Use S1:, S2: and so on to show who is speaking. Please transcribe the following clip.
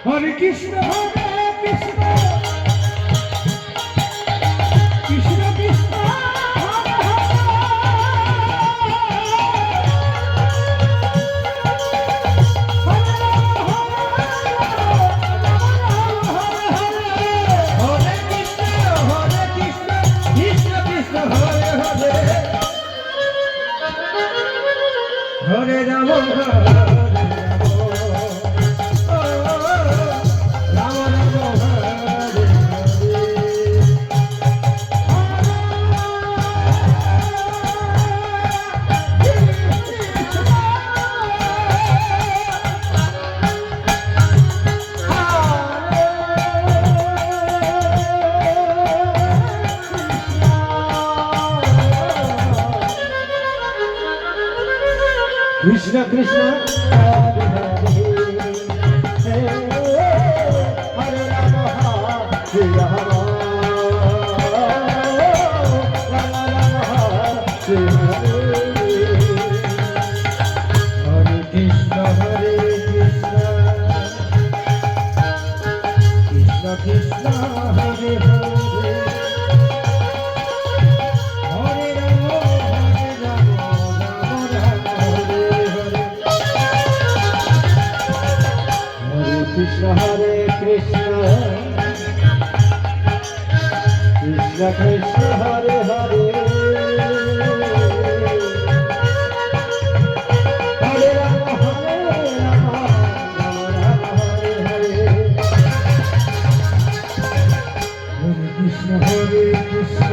S1: Hare Krishna Krishna Krishna Krishna Hare Ram Krishna Krishna Hare Ram Hare Ram Ram Ram Hare Hare Krishna Krishna Krishna Hare Hare Krishna Hare Krishna Krishna Krishna Hare